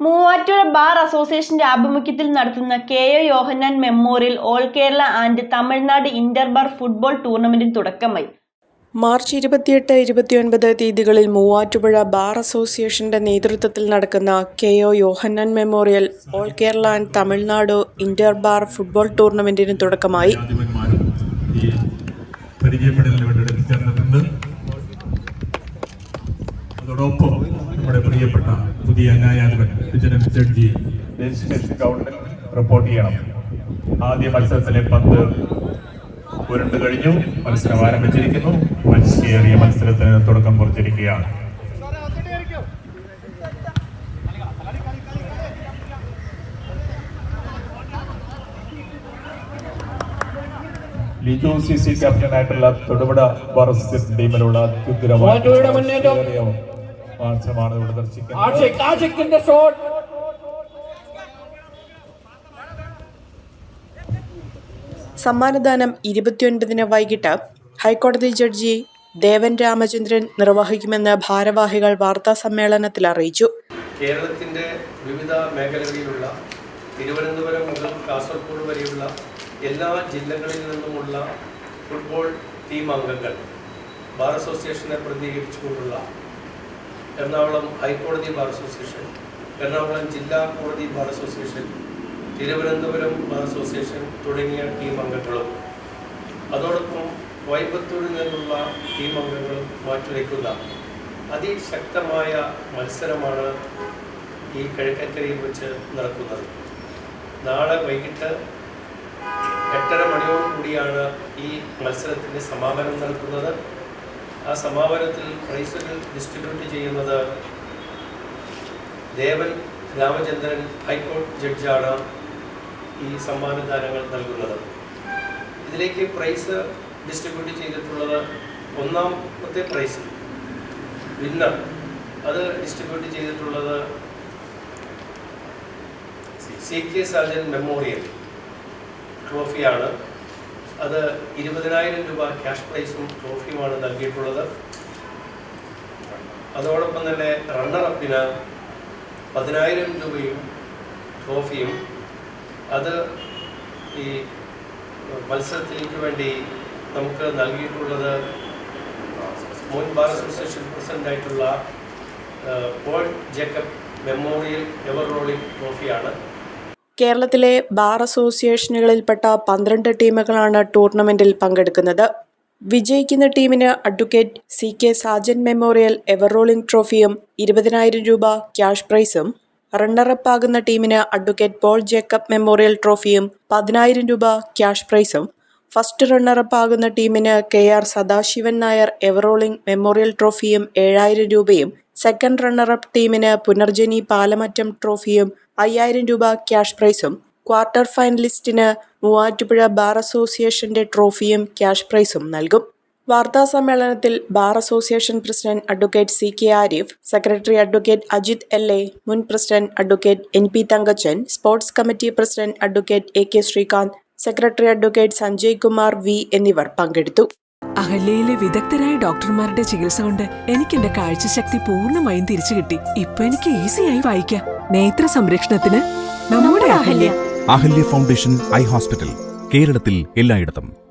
Muvattupuzha bar അസോസിയേഷന്റെ ആഭിമുഖ്യത്തിൽ നടത്തുന്ന K O. Yohannan memorial all Kerala and Tamil Nadu interbar football ടൂർണമെന്റിന് തുടക്കമായി. മാർച്ച് 28, 29 തീയതികളിൽ മൂവാറ്റുപുഴ ബാർ അസോസിയേഷന്റെ നേതൃത്വത്തിൽ നടക്കുന്ന K O. Yohannan memorial all Kerala and Tamil Nadu interbar football ടൂർണമെന്റിന് തുടക്കമായി. അതോടൊപ്പം നമ്മുടെ പ്രിയപ്പെട്ട പുതിയ ന്യായാധിപൻ വിജിലൻസ് ജഡ്ജി രജിസ്ട്രേഷൻ കൗണ്ടറിൽ റിപ്പോർട്ട് ചെയ്യണം. ആദ്യ മത്സരത്തിലെ പന്ത് ഉരുണ്ടു കഴിഞ്ഞു. മത്സരം ആരംഭിച്ചിരിക്കുന്നു. മത്സരേറിയ മത്സരത്തിന് തുടക്കം കുറിച്ചിരിക്കുകയാണ്. ലിജു CC ക്യാപ്റ്റനായിട്ടുള്ള തൊടുപുഴ ബാർ അസോസിയേഷൻ ടീമിലുള്ള അത്യുഗ്രമായ മത്സരമാണ് ഇവിടെ ദർശിക്കുന്നത്. സമ്മാനദാനം 29 വൈകിട്ട് ഹൈക്കോടതി ജഡ്ജി ദേവൻ രാമചന്ദ്രൻ നിർവഹിക്കുമെന്ന് ഭാരവാഹികൾ വാർത്താസമ്മേളനത്തിൽ അറിയിച്ചു. കേരളത്തിൻ്റെ വിവിധ മേഖലകളിലുള്ള തിരുവനന്തപുരം മുതൽ കാസർഗോഡ് വരെയുള്ള എല്ലാ ജില്ലകളിൽ നിന്നുമുള്ള ഫുട്ബോൾ ടീം അംഗങ്ങൾ ബാർ അസോസിയേഷനെ പ്രതിനിധീകരിച്ചുകൊണ്ടുള്ള എറണാകുളം ഹൈക്കോടതി ബാർ അസോസിയേഷൻ, എറണാകുളം ജില്ലാ കോടതി bar association, Thiruvananthapuram bar association തുടങ്ങിയ ടീം അംഗങ്ങളും അതോടൊപ്പം കോയമ്പത്തൂരിൽ നിന്നുള്ള ടീം അംഗങ്ങളും മാറ്റിവെക്കുന്ന അതിശക്തമായ മത്സരമാണ് ഈ കിഴക്കക്കരയിൽ വെച്ച് നടക്കുന്നത്. നാളെ വൈകിട്ട് 8:30 മണിയോടുകൂടിയാണ് ഈ മത്സരത്തിൻ്റെ സമാപനം നടക്കുന്നത്. ആ സമാപനത്തിൽ പ്രൈസുകൾ ഡിസ്ട്രിബ്യൂട്ട് ചെയ്യുന്നത് ദേവൻ രാമചന്ദ്രൻ ഹൈക്കോടതി ജഡ്ജാണ് ഈ സമ്മാനദാനങ്ങൾ നൽകുന്നത്. ഇതിലേക്ക് പ്രൈസ് ഡിസ്ട്രിബ്യൂട്ട് ചെയ്തിട്ടുള്ളത് ഒന്നാമത്തെ പ്രൈസ് വിന്നർ അത് ഡിസ്ട്രിബ്യൂട്ട് ചെയ്തിട്ടുള്ളത് CK സാജൻ മെമ്മോറിയൽ ട്രോഫിയാണ്. അത് 20,000 രൂപ ക്യാഷ് പ്രൈസും ട്രോഫിയുമാണ് നൽകിയിട്ടുള്ളത്. അതോടൊപ്പം തന്നെ റണ്ണറപ്പിന് 10,000 രൂപയും ട്രോഫിയും അത് ഈ മത്സരത്തിലേക്ക് വേണ്ടി നമുക്ക് നൽകിയിട്ടുള്ളത് മുൻ ബാർ അസോസിയേഷൻ പ്രസിഡൻ്റായിട്ടുള്ള Paul Jacob memorial ever rolling ട്രോഫിയാണ്. കേരളത്തിലെ ബാർ അസോസിയേഷനുകളിൽപ്പെട്ട 12 ടീമുകളാണ് ടൂർണമെന്റിൽ പങ്കെടുക്കുന്നത്. വിജയിക്കുന്ന ടീമിന് advocate CK Sajan memorial ever rolling ട്രോഫിയും 20,000 രൂപ ക്യാഷ് പ്രൈസും, റണ്ണറപ്പ് ആകുന്ന ടീമിന് അഡ്വക്കേറ്റ് പോൾ ജേക്കബ് മെമ്മോറിയൽ ട്രോഫിയും 10,000 രൂപ ക്യാഷ് പ്രൈസും, ഫസ്റ്റ് റണ്ണറപ്പ് ആകുന്ന ടീമിന് KR Sadasivan Nair ever rolling memorial ട്രോഫിയും 7,000 രൂപയും, സെക്കൻഡ് റണ്ണറപ്പ് ടീമിന് പുനർജനി പാലമറ്റം ട്രോഫിയും 5,000 രൂപ ക്യാഷ് പ്രൈസും, ക്വാർട്ടർ ഫൈനലിസ്റ്റിന് മൂവാറ്റുപുഴ ബാർ അസോസിയേഷന്റെ ട്രോഫിയും ക്യാഷ് പ്രൈസും നൽകും. വാർത്താസമ്മേളനത്തിൽ bar association president advocate CK Arif, secretary advocate Ajith LA, മുൻ president advocate NP Thankachan, sports committee president advocate AK Sreekanth, secretary advocate Sanjay Kumar V എന്നിവർ പങ്കെടുത്തു. അഹല്യയിലെ വിദഗ്ധരായ ഡോക്ടർമാരുടെ ചികിത്സ കൊണ്ട് എനിക്ക് എന്റെ കാഴ്ചശക്തി പൂർണ്ണമായും തിരിച്ചു കിട്ടി. ഇപ്പൊ എനിക്ക് ഈസിയായി വായിക്കാം. നേത്ര സംരക്ഷണത്തിന് നമ്മുടെ Ahalya. Ahalya foundation eye hospital, കേരളത്തിൽ എല്ലായിടത്തും.